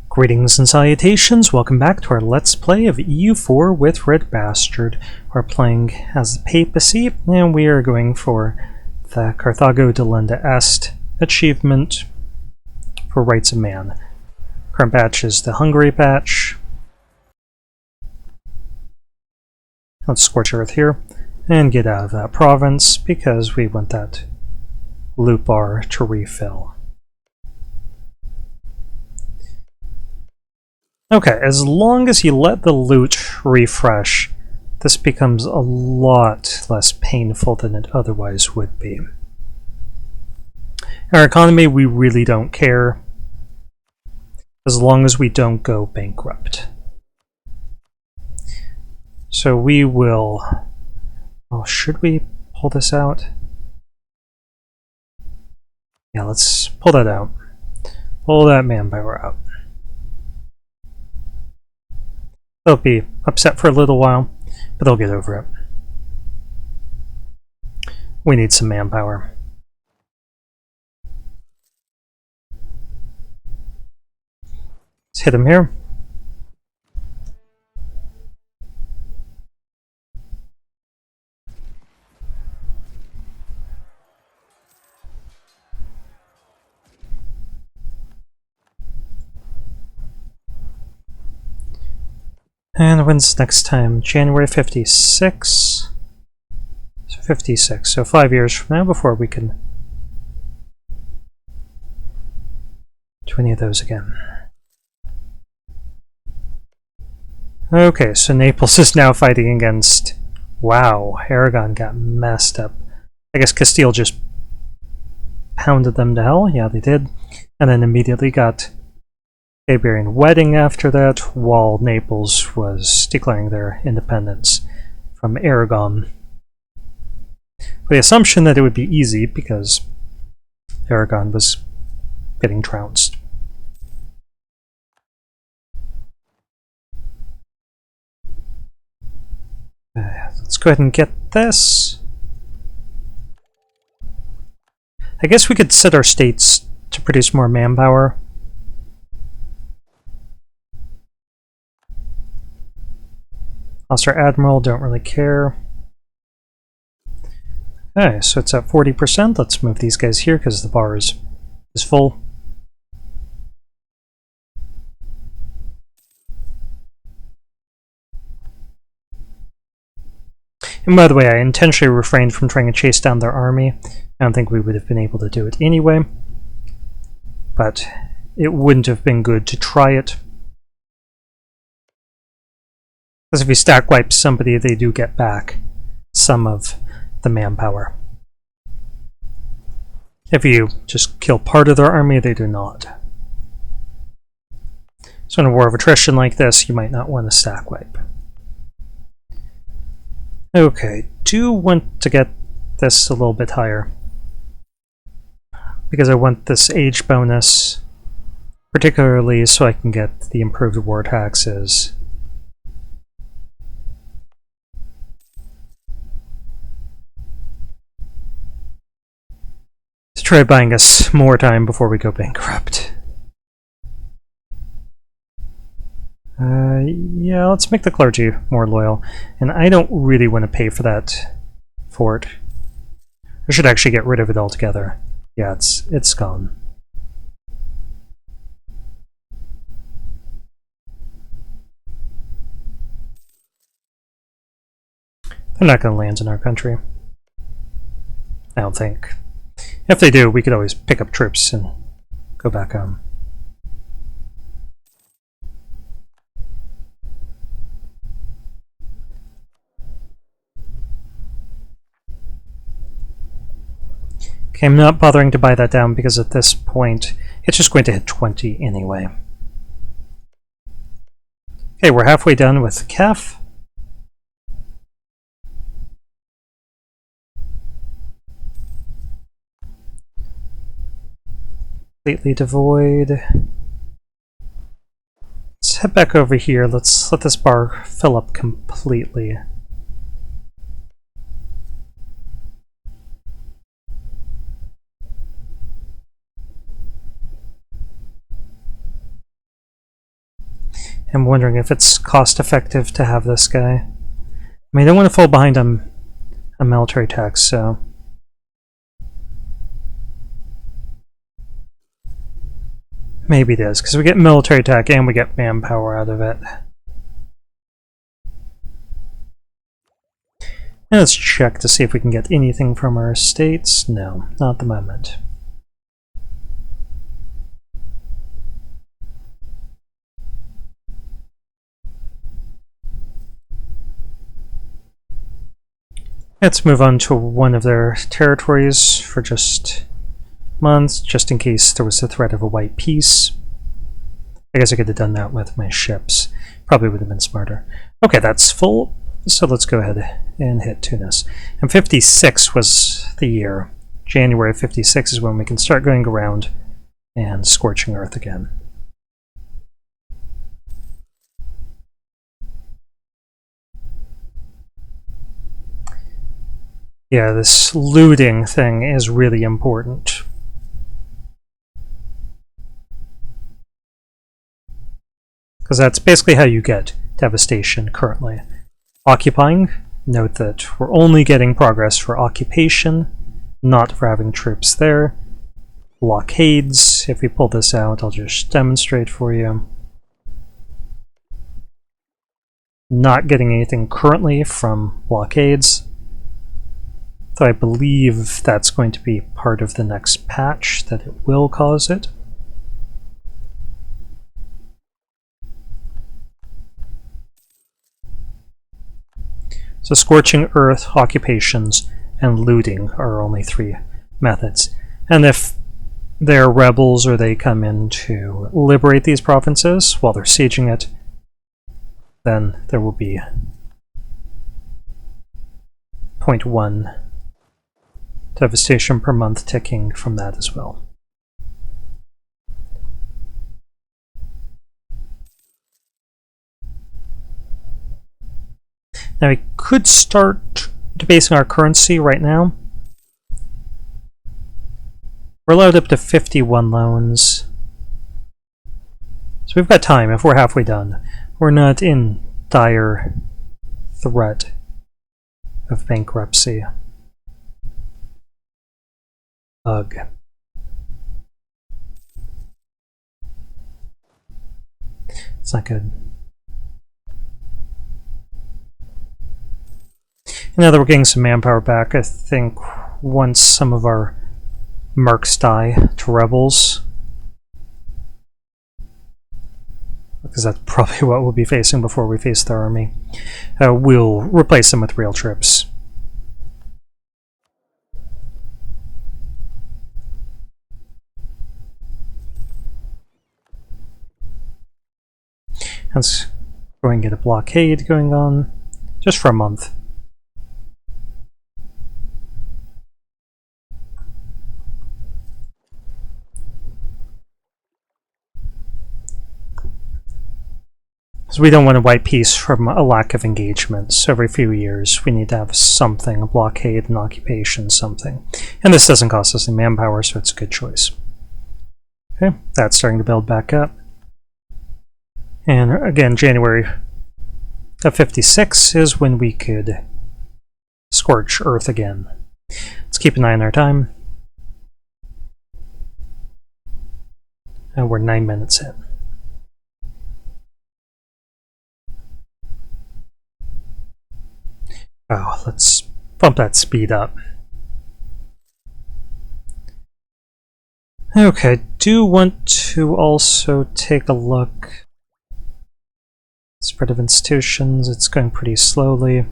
Greetings and salutations, welcome back to our Let's Play of EU4 with RedBstrd. We're playing as the Papacy, and we are going for the Carthago Delenda Est achievement for Rights of Man. Current batch is the Hungary batch. Let's scorch Earth here, and get out of that province, because we want that loot bar to refill. Okay, as long as you let the loot refresh, this becomes a lot less painful than it otherwise would be. In our economy, we really don't care, as long as we don't go bankrupt. So we will... Oh, should we pull this out? Yeah, let's pull that out. Pull that manpower out. They'll be upset for a little while, but they'll get over it. We need some manpower. Let's hit him here. And when's next time? January 56? So 56, so 5 years from now before we can do any of those again. Okay, so Naples is now fighting against... Wow, Aragon got messed up. I guess Castile just pounded them to hell. Yeah, they did. And then immediately got Iberian wedding after that, while Naples was declaring their independence from Aragon. With the assumption that it would be easy because Aragon was getting trounced. Let's go ahead and get this. I guess we could set our states to produce more manpower. Lost our admiral, don't really care. Okay, so it's at 40%. Let's move these guys here because the bar is full. And by the way, I intentionally refrained from trying to chase down their army. I don't think we would have been able to do it anyway. But it wouldn't have been good to try it. Because if you stack wipe somebody, they do get back some of the manpower. If you just kill part of their army, they do not. So in a war of attrition like this, you might not want to stack wipe. Okay, do want to get this a little bit higher. Because I want this age bonus, particularly so I can get the improved war taxes. Try buying us more time before we go bankrupt. Yeah, let's make the clergy more loyal. And I don't really want to pay for that fort. I should actually get rid of it altogether. Yeah, it's gone. They're not going to land in our country. I don't think. If they do, we could always pick up troops and go back home. Okay, I'm not bothering to buy that down because at this point, it's just going to hit 20 anyway. Okay, we're halfway done with Kef. Completely devoid. Let's head back over here. Let's let this bar fill up completely. I'm wondering if it's cost effective to have this guy. I mean, I don't want to fall behind on a military tax, so... maybe it is, because we get military attack and we get manpower out of it. And let's check to see if we can get anything from our estates. No, not at the moment. Let's move on to one of their territories for just months, just in case there was a threat of a white peace. I guess I could have done that with my ships. Probably would have been smarter. Okay, that's full, so let's go ahead and hit Tunis. And 56 was the year. January 56 is when we can start going around and scorching Earth again. Yeah, this looting thing is really important. Because that's basically how you get devastation currently. Occupying, note that we're only getting progress for occupation, not for having troops there. Blockades, if we pull this out, I'll just demonstrate for you. Not getting anything currently from blockades. Though I believe that's going to be part of the next patch, that it will cause it. So scorching earth, occupations, and looting are only 3 methods. And if they're rebels or they come in to liberate these provinces while they're sieging it, then there will be 0.1 devastation per month ticking from that as well. Now we could start debasing our currency right now. We're allowed up to 51 loans. So we've got time if we're halfway done. We're not in dire threat of bankruptcy. Ugh. It's not good. Now that we're getting some manpower back, I think once some of our mercs die to rebels, because that's probably what we'll be facing before we face their army, we'll replace them with real troops. Let's go and get a blockade going on, just for a month. So we don't want a white peace from a lack of engagement. So every few years we need to have something, a blockade, an occupation, something. And this doesn't cost us any manpower, so it's a good choice. Okay, that's starting to build back up. And again, January of 56 is when we could scorch Earth again. Let's keep an eye on our time. And we're 9 minutes in. Oh, let's bump that speed up. Okay, I do want to also take a look. Spread of institutions, it's going pretty slowly.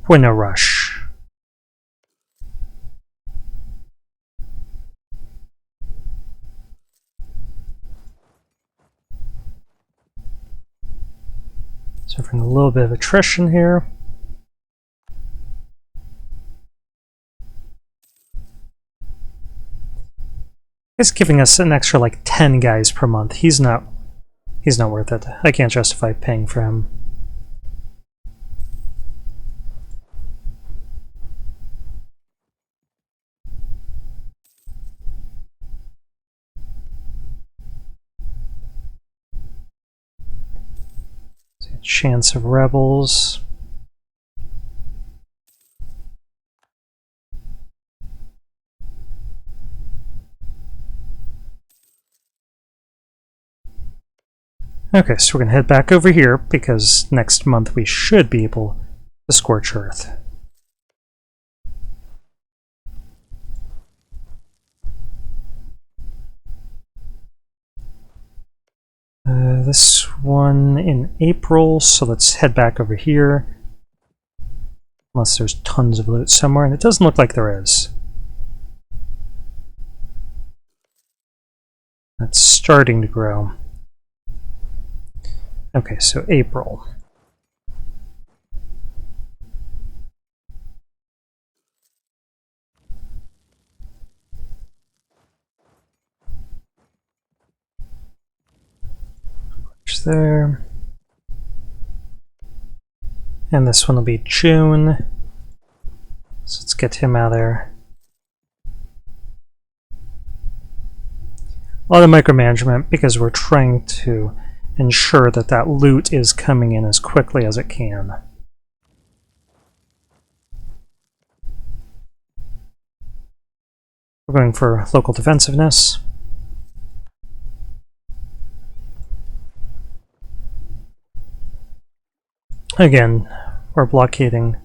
We're in no rush. Suffering a little bit of attrition here. He's giving us an extra like 10 guys per month. He's not worth it. I can't justify paying for him. Chance of rebels. Okay, so we're going to head back over here because next month we should be able to scorch Earth. This one in April, so let's head back over here. Unless there's tons of loot somewhere, and it doesn't look like there is. That's starting to grow. Okay, so April. There. And this one will be June. So let's get him out of there. A lot of micromanagement because we're trying to ensure that that loot is coming in as quickly as it can. We're going for local defensiveness. Again, we're blockading.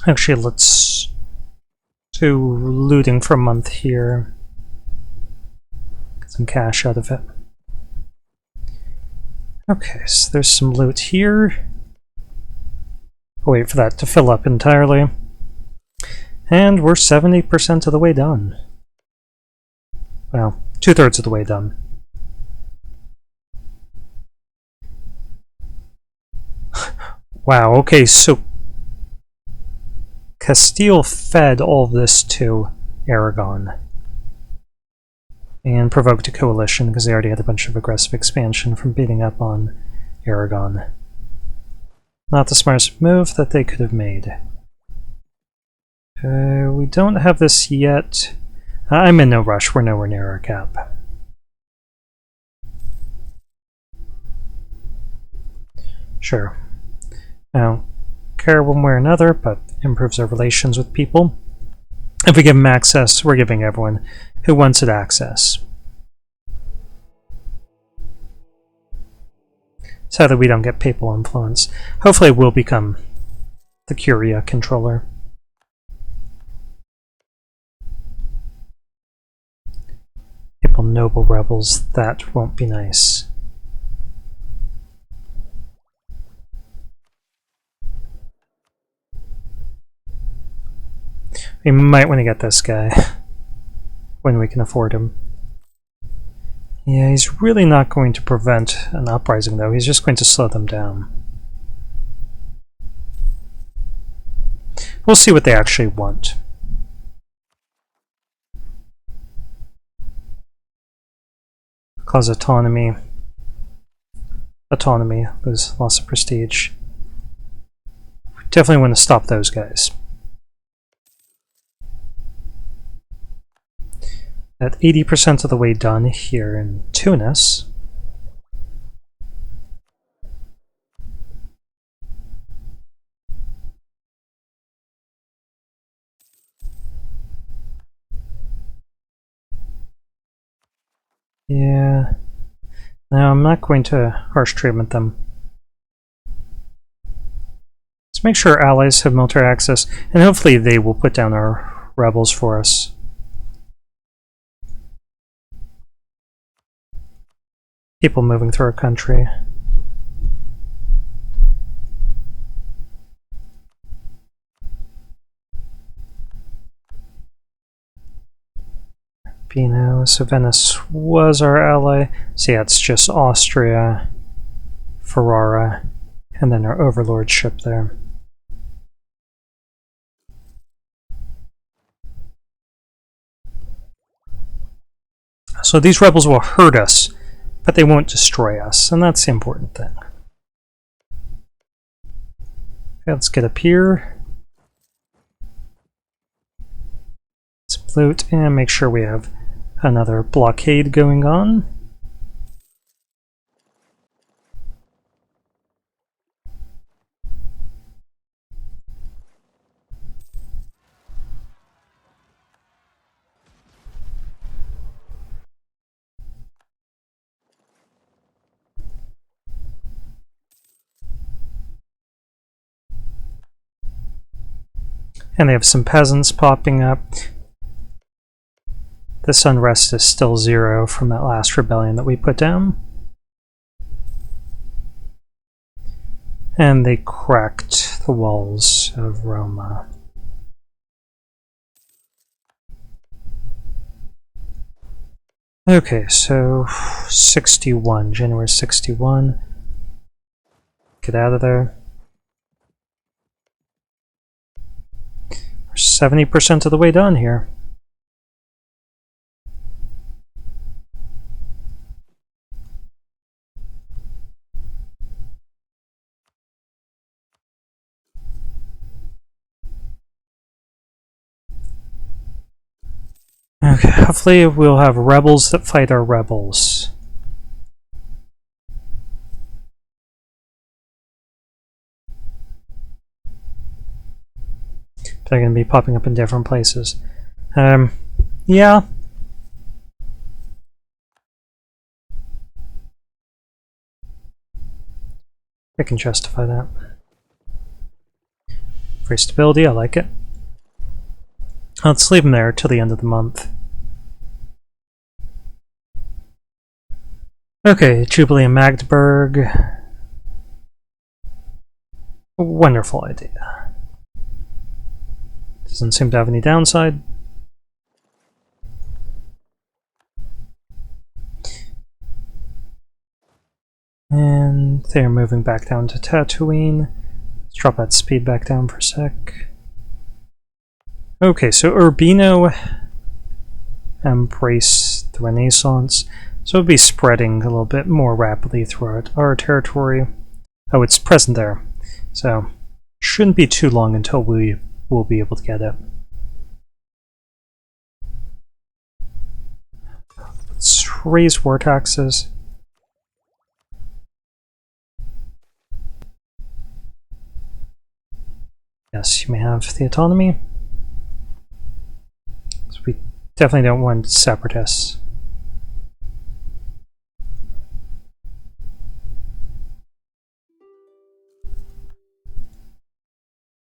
Actually, let's do looting for a month here. Get some cash out of it. Okay, so there's some loot here. I'll wait for that to fill up entirely. And we're 70% of the way done. Well, 2/3 of the way done. Wow, okay, so Castile fed all of this to Aragon and provoked a coalition because they already had a bunch of aggressive expansion from beating up on Aragon. Not the smartest move that they could have made. We don't have this yet. I'm in no rush, we're nowhere near our cap. Sure. I don't care one way or another, but improves our relations with people. If we give them access, we're giving everyone who wants it access. So that we don't get papal influence. Hopefully we'll become the Curia controller. Papal noble rebels, that won't be nice. We might want to get this guy when we can afford him. Yeah, he's really not going to prevent an uprising, though. He's just going to slow them down. We'll see what they actually want. Cause autonomy. Autonomy, lose loss of prestige. We definitely want to stop those guys. At 80% of the way done here in Tunis. Yeah. No, I'm not going to harsh treatment them. Let's make sure our allies have military access, and hopefully they will put down our rebels for us. People moving through our country. Pino, so Venice was our ally. So yeah, it's just Austria, Ferrara, and then our overlord ship there. So these rebels will hurt us, but they won't destroy us, and that's the important thing. Okay, let's get up here. Let's loot and make sure we have another blockade going on. And they have some peasants popping up. This unrest is still 0 from that last rebellion that we put down. And they cracked the walls of Roma. Okay, so 61, January 61. Get out of there. We're 70% of the way done here. Okay, hopefully we'll have rebels that fight our rebels. They're going to be popping up in different places. Yeah. I can justify that. Free stability, I like it. Let's leave them there till the end of the month. Okay, Jubilee in Magdeburg. Wonderful idea. Doesn't seem to have any downside. And they're moving back down to Tatooine. Let's drop that speed back down for a sec. Okay, so Urbino embrace the Renaissance. So it'll be spreading a little bit more rapidly throughout our territory. Oh, it's present there. So shouldn't be too long until we will be able to get it. Let's raise war taxes. Yes, you may have the autonomy. So we definitely don't want separatists.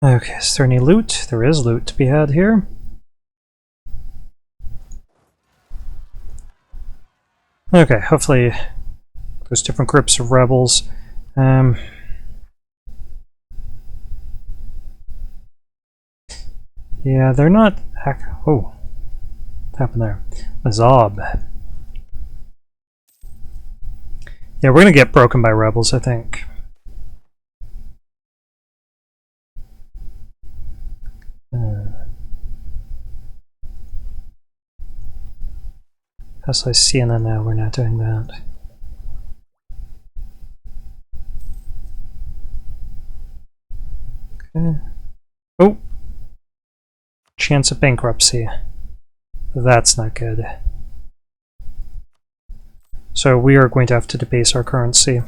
Okay, is there any loot? There is loot to be had here. Okay, hopefully there's different groups of rebels. Yeah, they're not... Oh, what happened there? Mazab. Yeah, we're gonna get broken by rebels, I think. As I see, and then no, we're not doing that. Okay. Oh! Chance of bankruptcy. That's not good. So we are going to have to debase our currency.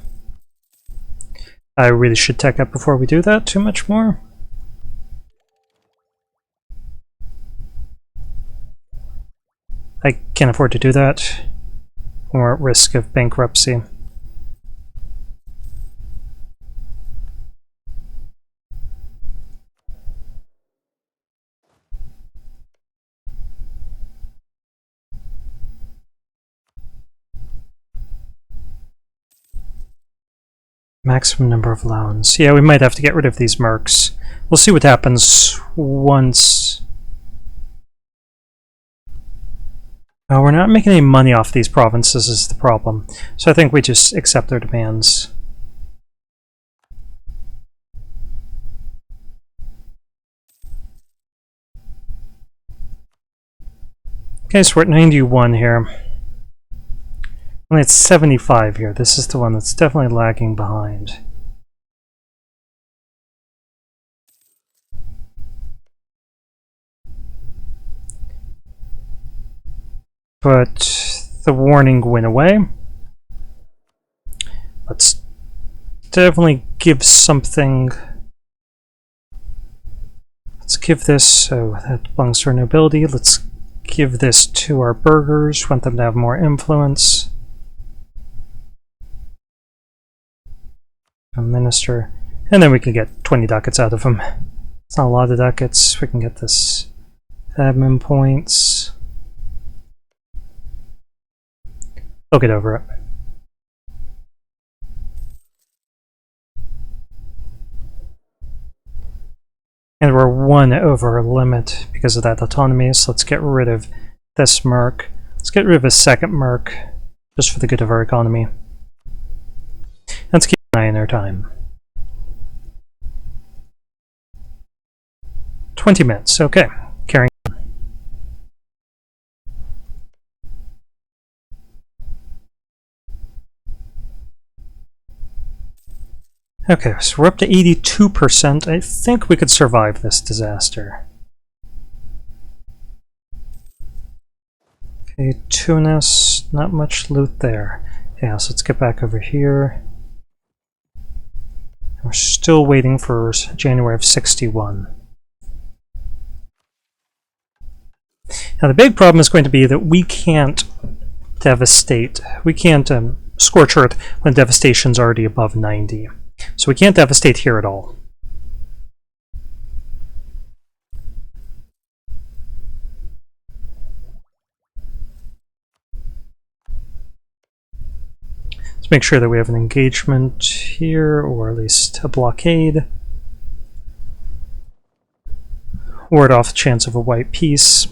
I really should tech up before we do that too much more. I can't afford to do that. We're at risk of bankruptcy. Maximum number of loans. Yeah, we might have to get rid of these mercs. We'll see what happens once... Oh, we're not making any money off these provinces is the problem. So I think we just accept their demands. Okay, so we're at 91 here. Only it's 75 here. This is the one that's definitely lagging behind. But the warning went away. Let's definitely give something. Let's give this, oh, that belongs to our nobility. Let's give this to our burghers. Want them to have more influence. A minister. And then we can get 20 ducats out of them. It's not a lot of ducats. We can get this admin points. We'll get over it. And we're 1 over our limit because of that autonomy, so let's get rid of this merc. Let's get rid of a second merc, just for the good of our economy. Let's keep an eye on our time. 20 minutes, okay. Carrying on. Okay, so we're up to 82%. I think we could survive this disaster. Okay, Tunis, not much loot there. Yeah, so let's get back over here. We're still waiting for January of 61. Now the big problem is going to be that we can't devastate. We can't scorch earth when devastation's already above 90. So we can't devastate here at all. Let's make sure that we have an engagement here, or at least a blockade. Ward off the chance of a white peace.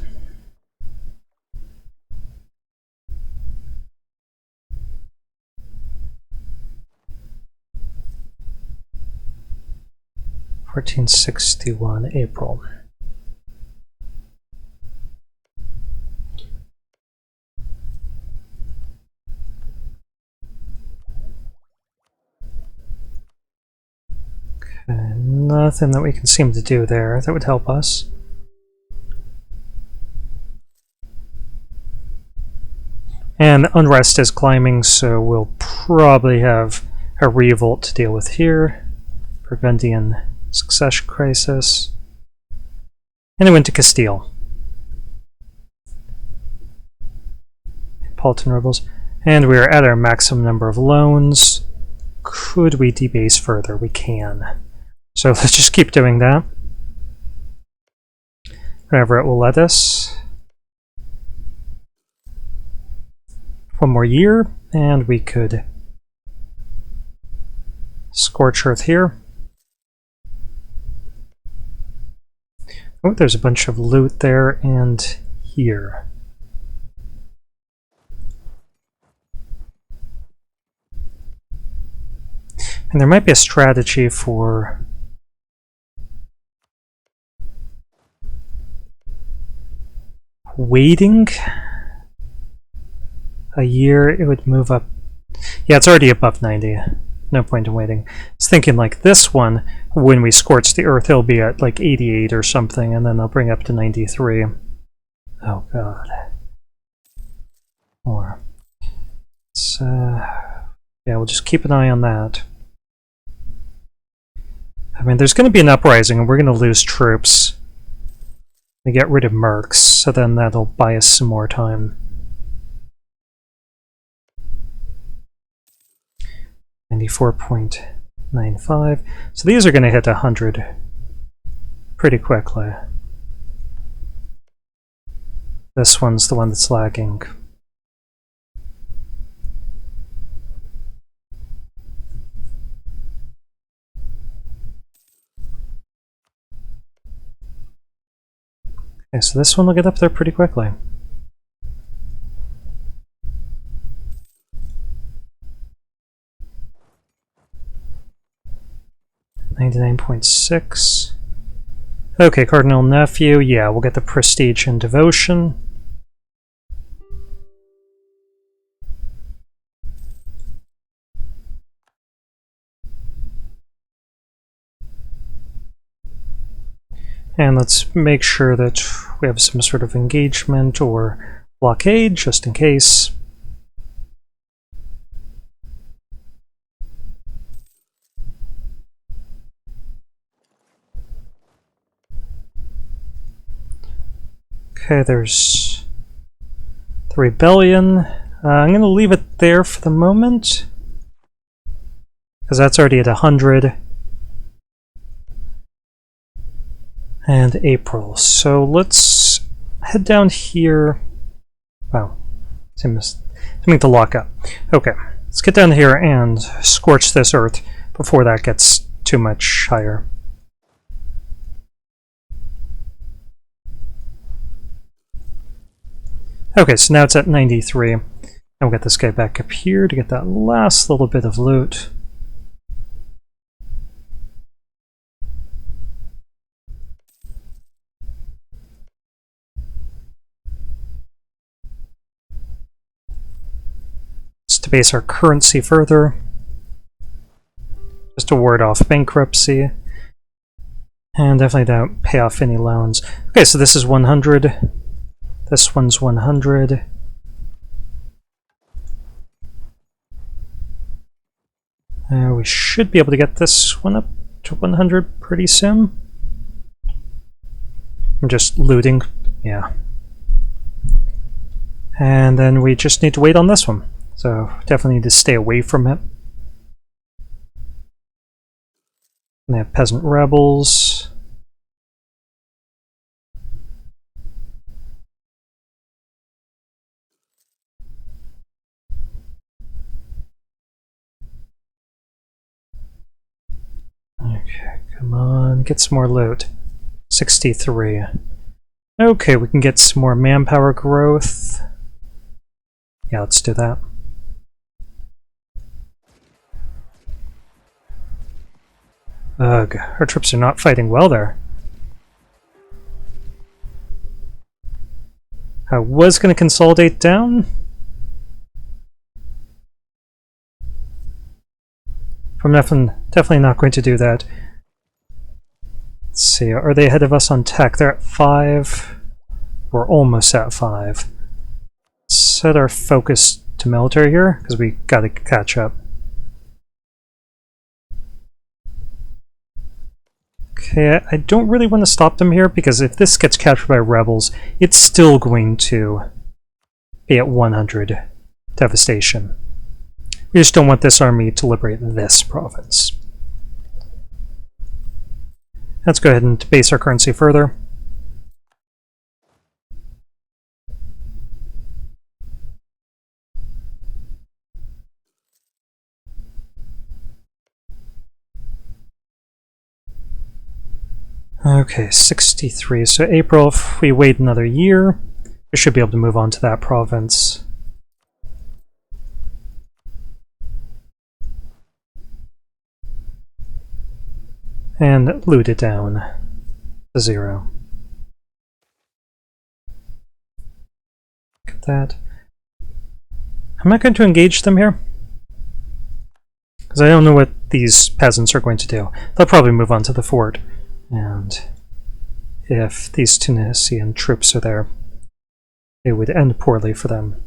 (1461) April. Okay, nothing that we can seem to do there that would help us. And unrest is climbing, so we'll probably have a revolt to deal with here. Burgundian succession crisis. And it went to Castile. Neapolitan rebels. And we are at our maximum number of loans. Could we debase further? We can. So let's just keep doing that. Whenever it will let us. One more year, and we could scorch earth here. Oh, there's a bunch of loot there and here. And there might be a strategy for waiting a year. It would move up. Yeah, it's already above 90. No point in waiting. I was thinking like this one, when we scorch the earth, it'll be at like 88 or something, and then they'll bring up to 93. Oh god. Or let's, yeah, we'll just keep an eye on that. I mean, there's going to be an uprising, and we're going to lose troops. They get rid of mercs, so then that'll buy us some more time. 94.95. So these are going to hit 100 pretty quickly. This one's the one that's lagging. Okay, so this one will get up there pretty quickly. $99.6. Okay, Cardinal Nephew, yeah, we'll get the prestige and devotion. And let's make sure that we have some sort of engagement or blockade, just in case. Okay, there's the rebellion. I'm going to leave it there for the moment, because that's already at 100. And April. So let's head down here. Wow. Seems to lock up. Okay. Let's get down here and scorch this earth before that gets too much higher. Okay, so now it's at 93. And we'll get this guy back up here to get that last little bit of loot. Let's debase our currency further. Just to ward off bankruptcy. And definitely don't pay off any loans. Okay, so this is 100. This one's 100. We should be able to get this one up to 100 pretty soon. I'm just looting, yeah. And then we just need to wait on this one. So definitely need to stay away from it. And they have peasant rebels. Okay, come on, get some more loot. 63. Okay, we can get some more manpower growth. Yeah, let's do that. Ugh, our troops are not fighting well there. I was going to consolidate down. I'm definitely not going to do that. Let's see, are they ahead of us on tech? They're at 5. We're almost at 5. Set our focus to military here, because we gotta catch up. Okay, I don't really want to stop them here, because if this gets captured by rebels, it's still going to be at 100 devastation. We just don't want this army to liberate this province. Let's go ahead and debase our currency further. Okay, 63. So April, if we wait another year, we should be able to move on to that province. And loot it down to 0. Look at that. Am I going to engage them here? Because I don't know what these peasants are going to do. They'll probably move on to the fort. And if these Tunisian troops are there, it would end poorly for them.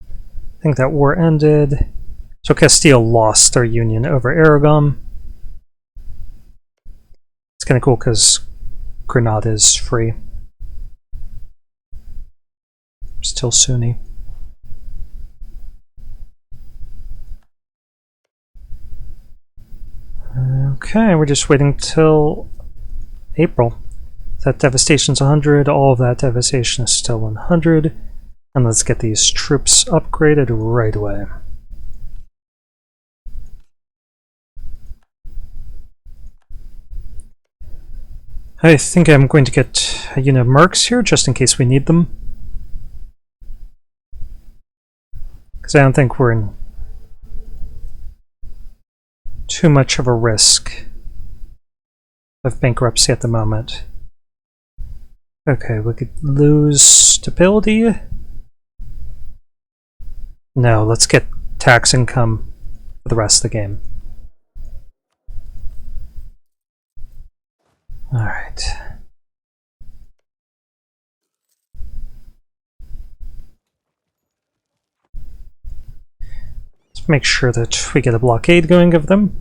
I think that war ended. So Castile lost their union over Aragon. It's kind of cool because Granada is free. Still Sunni. Okay, we're just waiting till April. That devastation's 100, all of that devastation is still 100. And let's get these troops upgraded right away. I think I'm going to get a unit of mercs here, just in case we need them. Because I don't think we're in too much of a risk of bankruptcy at the moment. Okay, we could lose stability. No, let's get tax income for the rest of the game. Alright. Let's make sure that we get a blockade going of them.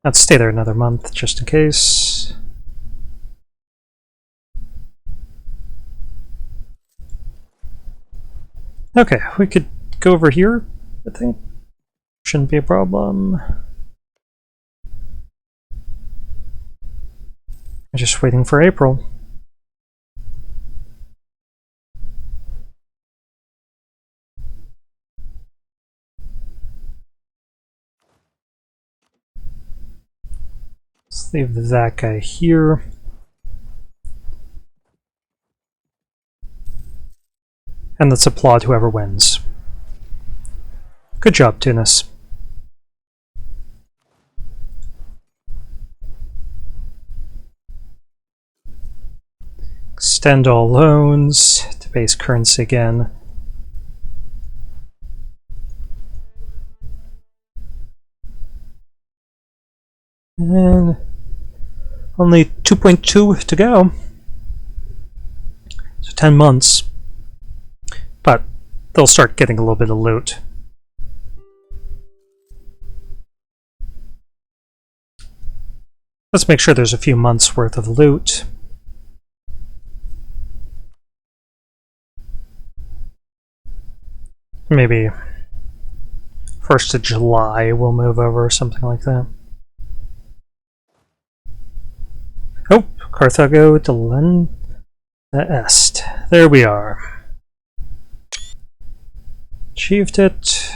Let's stay there another month, just in case. Okay, we could go over here, I think. Shouldn't be a problem. I'm just waiting for April. Let's leave that guy here. And let's applaud whoever wins. Good job, Tunis. Extend all loans to base currency again. And only 2.2 to go. So 10 months. But they'll start getting a little bit of loot. Let's make sure there's a few months worth of loot. Maybe 1st of July we'll move over or something like that. Oh, Carthago Delenda Est. There we are. Achieved it.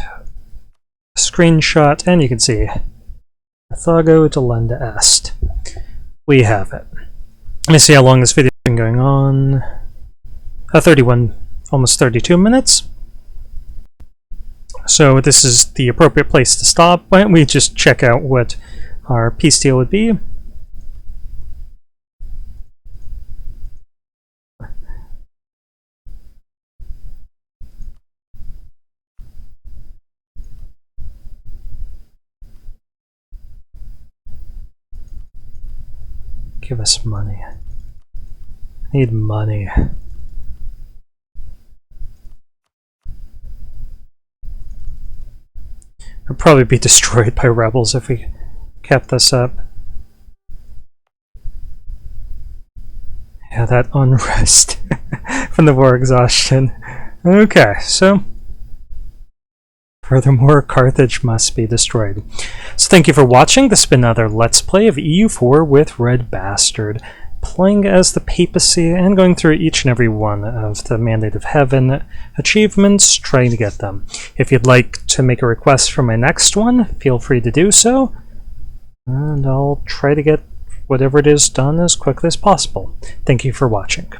Screenshot, and you can see Carthago Delenda Est. We have it. Let me see how long this video has been going on. 31, almost 32 minutes. So this is the appropriate place to stop. Why don't we just check out what our peace deal would be. Give us money. I need money. I'd probably be destroyed by rebels if we kept this up. Yeah, that unrest from the war exhaustion. Okay, so furthermore, Carthage must be destroyed. So thank you for watching. This has been another Let's Play of EU4 with RedBstrd, playing as the Papacy and going through each and every one of the Mandate of Heaven achievements, trying to get them. If you'd like to make a request for my next one, feel free to do so, and I'll try to get whatever it is done as quickly as possible. Thank you for watching.